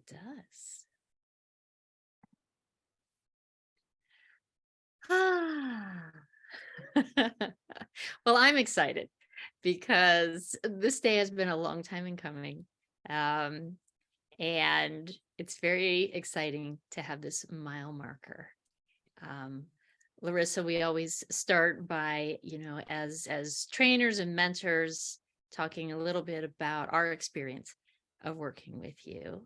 does. Ah. Well, I'm excited because this day has been a long time in coming. Um, and it's very exciting to have this mile marker. Um, Larysa, we always start by, as trainers and mentors, talking a little bit about our experience of working with you.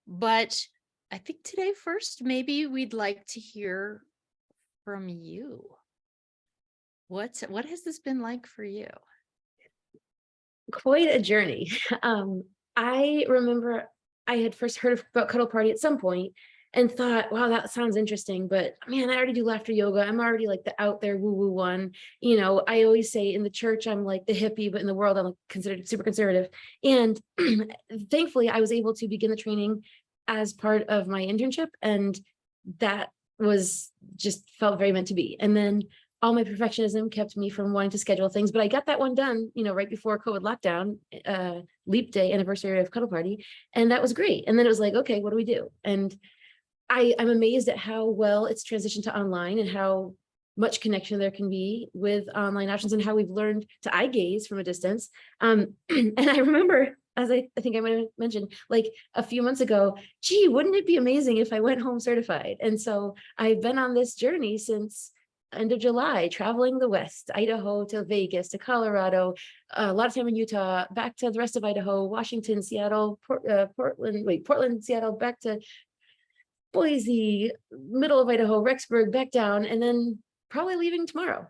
But I think today first, maybe we'd like to hear from you. What has this been like for you? Quite a journey. I remember I had first heard about Cuddle Party at some point and thought, wow, that sounds interesting. But man, I already do laughter yoga. I'm already like the out there woo-woo one. I always say in the church, I'm like the hippie, but in the world, I'm considered super conservative. And thankfully, I was able to begin the training as part of my internship. And that was just felt very meant to be. And then all my perfectionism kept me from wanting to schedule things, but I got that one done, right before COVID lockdown, leap day anniversary of Cuddle Party. And that was great. And then it was like, okay, what do we do? And I'm amazed at how well it's transitioned to online and how much connection there can be with online options and how we've learned to eye gaze from a distance. And I remember, as I think I might have mentioned, like a few months ago, gee, wouldn't it be amazing if I went home certified? And so I've been on this journey since end of July, traveling the West, Idaho to Vegas to Colorado, a lot of time in Utah, back to the rest of Idaho, Washington, Seattle, Portland, Seattle, back to Boise, middle of Idaho, Rexburg, back down, and then probably leaving tomorrow.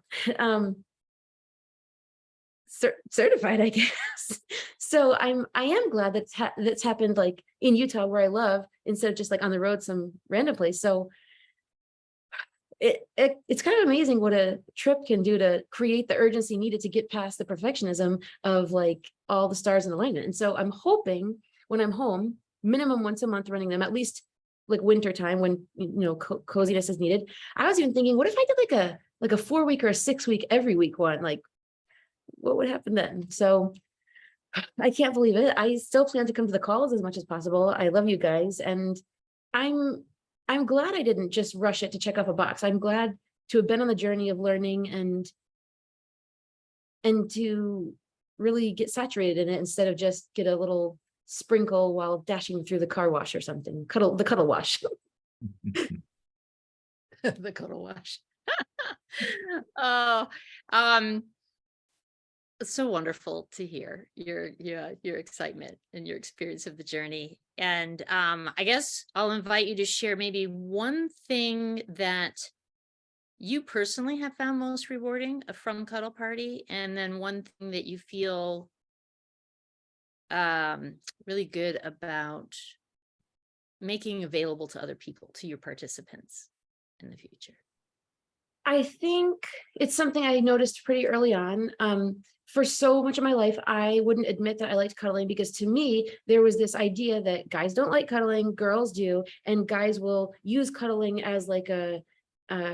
Certified, I guess. So I am glad that's happened like in Utah where I love, instead of just like on the road, some random place. So it's kind of amazing what a trip can do to create the urgency needed to get past the perfectionism of like all the stars in alignment. And so I'm hoping when I'm home, minimum once a month running them, at least like winter time when coziness is needed. I was even thinking, what if I did like a 4-week or a 6-week every week one? Like, what would happen then? So I can't believe it. I still plan to come to the calls as much as possible. I love you guys, and I'm glad I didn't just rush it to check off a box. I'm glad to have been on the journey of learning and to really get saturated in it instead of just get a little sprinkle while dashing through the car wash or something. The cuddle wash. The cuddle wash. Oh, it's so wonderful to hear your excitement and your experience of the journey. And I guess I'll invite you to share maybe one thing that you personally have found most rewarding from Cuddle Party, and then one thing that you feel really good about making available to other people, to your participants in the future. I think it's something I noticed pretty early on. For so much of my life, I wouldn't admit that I liked cuddling because to me, there was this idea that guys don't like cuddling, girls do, and guys will use cuddling as like a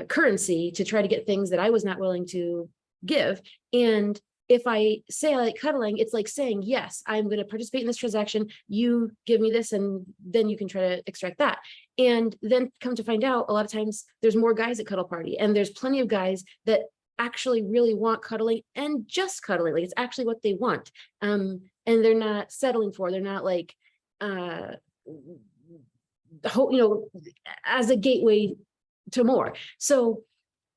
currency to try to get things that I was not willing to give. And if I say I like cuddling, it's like saying, yes, I'm going to participate in this transaction. You give me this, and then you can try to extract that. And then come to find out, a lot of times there's more guys at Cuddle Party, and there's plenty of guys that actually really want cuddling and just cuddling. Like it's actually what they want. And they're not settling for, they're not like, as a gateway to more. So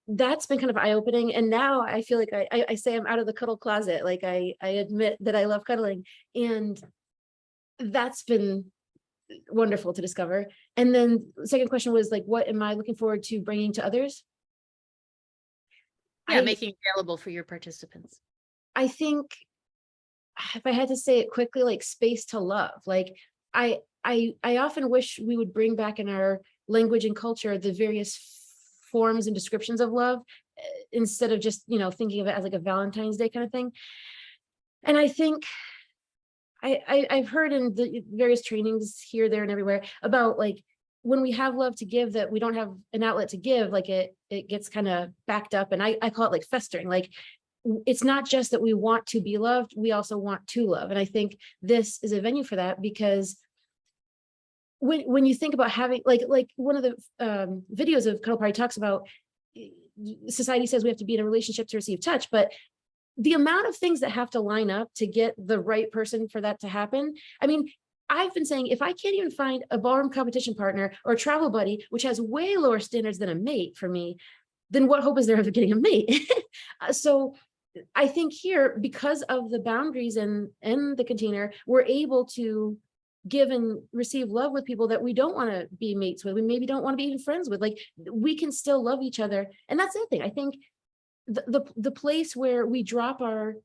that's been kind of eye-opening. And now I feel like I say I'm out of the cuddle closet. Like I admit that I love cuddling, and that's been wonderful to discover. And then the second question was like, what am I looking forward to bringing to others? Yeah, making available for your participants. I think if I had to say it quickly, like space to love. Like I often wish we would bring back in our language and culture the various forms and descriptions of love, instead of just thinking of it as like a Valentine's Day kind of thing. And I think I've heard in the various trainings here, there, and everywhere about like when we have love to give that we don't have an outlet to give, like it gets kind of backed up, and I call it like festering. Like it's not just that we want to be loved, we also want to love. And I think this is a venue for that, because when you think about having, like one of the videos of Cuddle Party talks about, society says we have to be in a relationship to receive touch, but the amount of things that have to line up to get the right person for that to happen. I mean, I've been saying, if I can't even find a ballroom competition partner or a travel buddy, which has way lower standards than a mate for me, then what hope is there of getting a mate? So I think here, because of the boundaries in the container, we're able to give and receive love with people that we don't want to be mates with. We maybe don't want to be even friends with. Like, we can still love each other. And that's the thing. I think the place where we drop our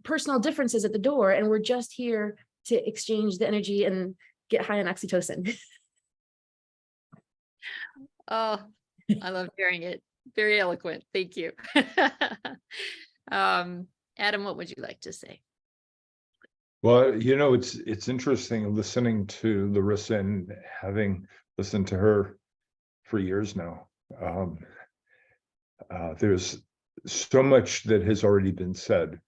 personal differences at the door, and we're just here to exchange the energy and get high on oxytocin. Oh, I love hearing it. Very eloquent. Thank you. Adam, what would you like to say? Well, it's interesting listening to Larysa and having listened to her for years now. There's so much that has already been said.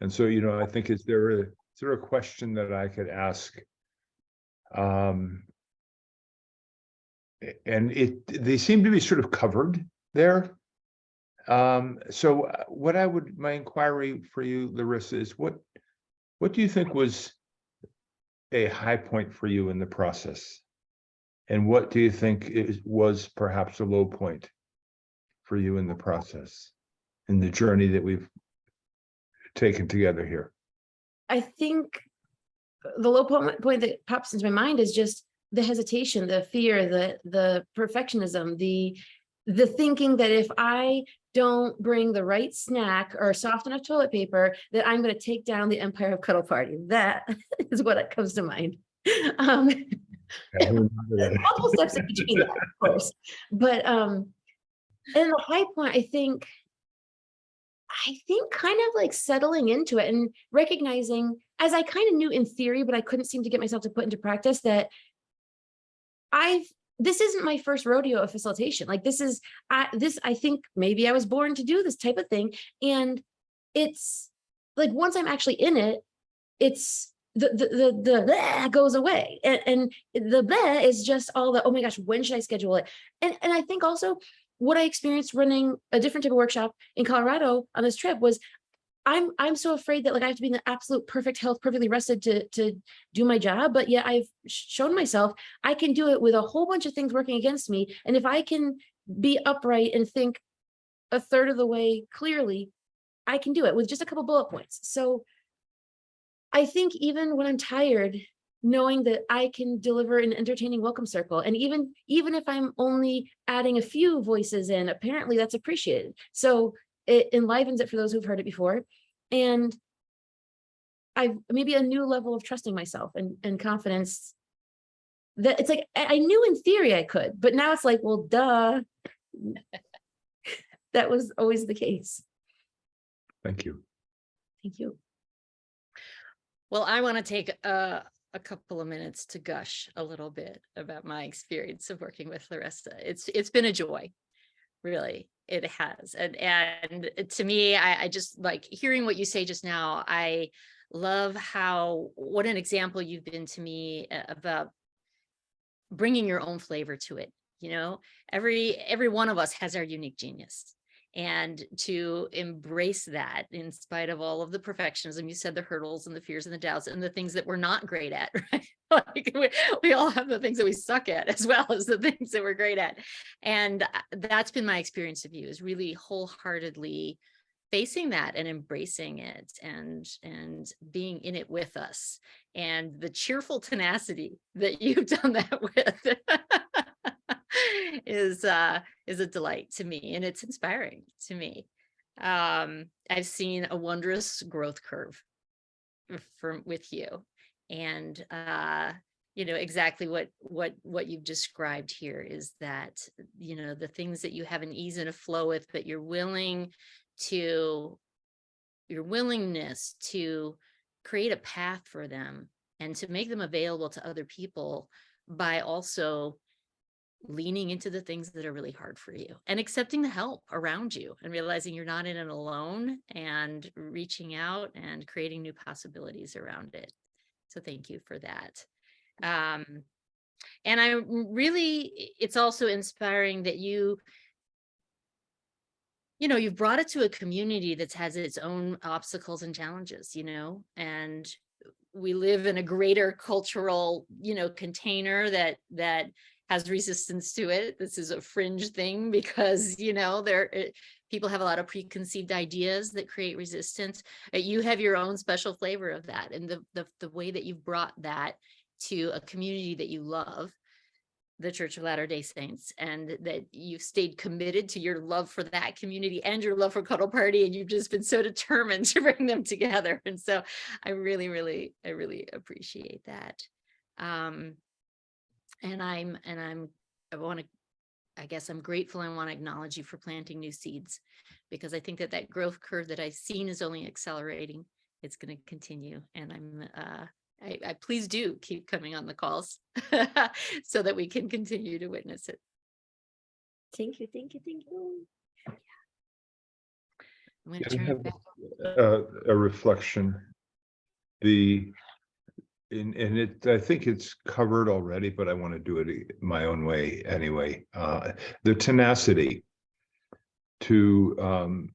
And so, I think, is there a question that I could ask? And they seem to be sort of covered there. So my inquiry for you, Larysa, is what do you think was a high point for you in the process? And what do you think was perhaps a low point for you in the process, in the journey that we've taken together here? I think the low point that pops into my mind is just the hesitation, the fear, the perfectionism, the thinking that if I don't bring the right snack or soft enough toilet paper, that I'm going to take down the empire of Cuddle Party. That is what comes to mind. Multiple steps in between that, of course. But and the high point, I think kind of like settling into it and recognizing, as I kind of knew in theory, but I couldn't seem to get myself to put into practice, that this isn't my first rodeo of facilitation. Like, I think maybe I was born to do this type of thing. And it's like, once I'm actually in it, it's the bleh goes away. And the bleh is just all the, oh my gosh, when should I schedule it? And I think also what I experienced running a different type of workshop in Colorado on this trip was, I'm so afraid that, like, I have to be in the absolute perfect health, perfectly rested to do my job. But yet I've shown myself I can do it with a whole bunch of things working against me. And if I can be upright and think a third of the way clearly, I can do it with just a couple bullet points. So I think even when I'm tired, knowing that I can deliver an entertaining welcome circle, and even if I'm only adding a few voices in, apparently that's appreciated. So it enlivens it for those who've heard it before. And I've maybe a new level of trusting myself and confidence, that it's like, I knew in theory I could, but now it's like, well, duh. That was always the case. Thank you. Thank you. Well, I want to take a couple of minutes to gush a little bit about my experience of working with Larysa. It's been a joy. Really, it has. And to me, I just like hearing what you say just now. I love what an example you've been to me about bringing your own flavor to it. Every one of us has our unique genius. And to embrace that in spite of all of the perfectionism, you said, the hurdles and the fears and the doubts and the things that we're not great at, right? Like we all have the things that we suck at, as well as the things that we're great at. And that's been my experience of you, is really wholeheartedly facing that and embracing it and being in it with us, and the cheerful tenacity that you've done that with is a delight to me, and it's inspiring to me. I've seen a wondrous growth curve with you, and exactly what you've described here is that the things that you have an ease and a flow with, but your willingness to create a path for them and to make them available to other people by also leaning into the things that are really hard for you and accepting the help around you and realizing you're not in it alone and reaching out and creating new possibilities around it. So thank you for that. And I really, it's also inspiring that you've brought it to a community that has its own obstacles and challenges, and we live in a greater cultural, container that has resistance to it. This is a fringe thing because, people have a lot of preconceived ideas that create resistance. You have your own special flavor of that. And the way that you've brought that to a community that you love, the Church of Latter-day Saints, and that you've stayed committed to your love for that community and your love for Cuddle Party, and you've just been so determined to bring them together. And so I really appreciate that. And I guess I'm grateful. I want to acknowledge you for planting new seeds, because I think that growth curve that I've seen is only accelerating. It's going to continue. And I please do keep coming on the calls so that we can continue to witness it. Thank you. I'm going to I turn have it back. a reflection. I think it's covered already, but I want to do it my own way anyway. The tenacity to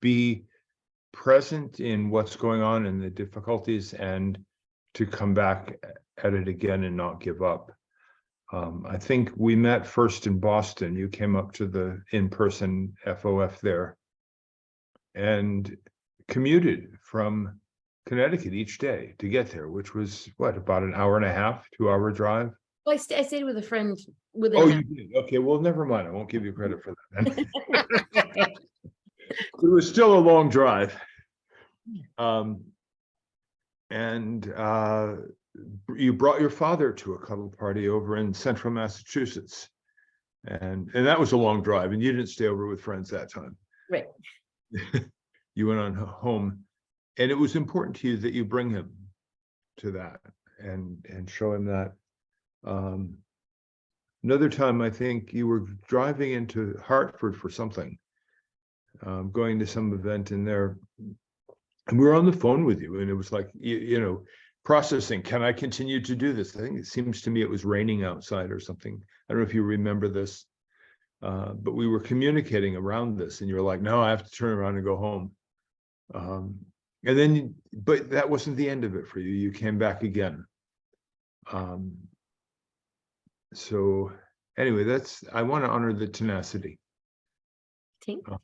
be present in what's going on and the difficulties, and to come back at it again and not give up. I think we met first in Boston. You came up to the in-person FOF there and commuted from Connecticut each day to get there, which was what, about an hour and a half, 2-hour drive? Well, I stayed with a friend within Oh, an you did? Okay, well, never mind. I won't give you credit for that then. It was still a long drive. And you brought your father to a cuddle party over in central Massachusetts. And that was a long drive, and you didn't stay over with friends that time. Right. You went on home, and it was important to you that you bring him to that and show him that. Another time, I think you were driving into Hartford for something, going to some event in there, and we were on the phone with you, and it was like, processing, can I continue to do this? I think it seems to me it was raining outside or something. I don't know if you remember this, but we were communicating around this, and you were like, no, I have to turn around and go home. And then, but that wasn't the end of it for you. You came back again. So anyway, I want to honor the tenacity. Thank you.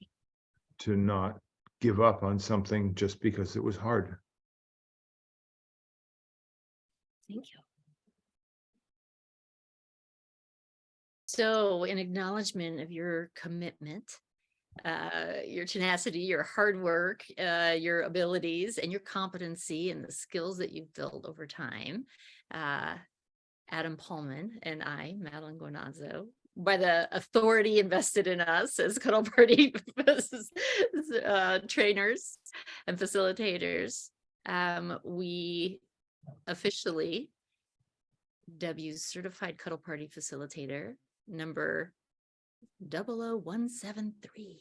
To not give up on something just because it was hard. Thank you. So in acknowledgement of your commitment, your tenacity, your hard work, your abilities, and your competency, and the skills that you've built over time, Adam Pullman and I, Madelon Guanazzo, by the authority invested in us as Cuddle Party trainers and facilitators, we officially debut Certified Cuddle Party Facilitator number 00173.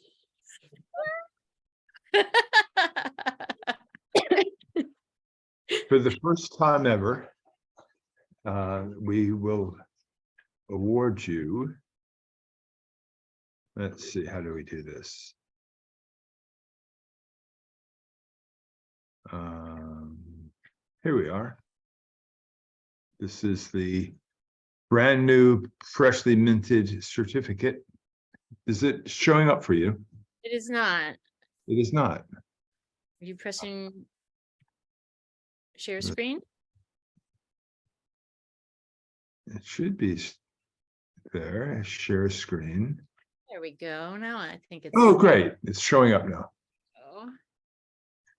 For the first time ever, we will award you. Let's see, how do we do this? Here we are. This is the brand new, freshly minted certificate. Is it showing up for you? It is not. It is not. Are you pressing share screen? It should be there. Share screen. There we go. Now I think it's. Oh, great. It's showing up now. Oh.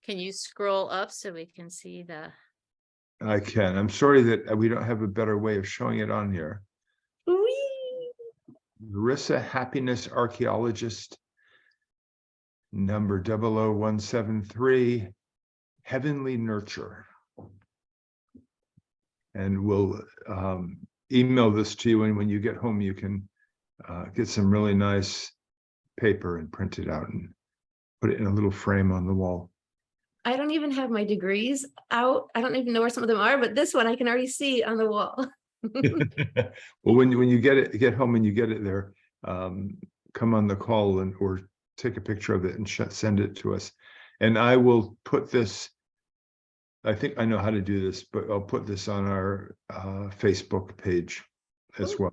Can you scroll up so we can see the. I can. I'm sorry that we don't have a better way of showing it on here. Whee! Larysa Happiness Archaeologist, number 00173, Heavenly Nurture. And we'll email this to you, and when you get home, you can get some really nice paper and print it out and put it in a little frame on the wall. I don't even have my degrees out. I don't even know where some of them are, but this one I can already see on the wall. Well, when you get home and you get it there, come on the call or take a picture of it and send it to us. And I will put this, I think I know how to do this, but I'll put this on our Facebook page as well.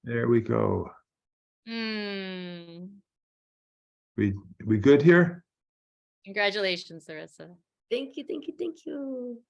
There we go. Mm. We good here? Congratulations, Larysa. Thank you, thank you, thank you.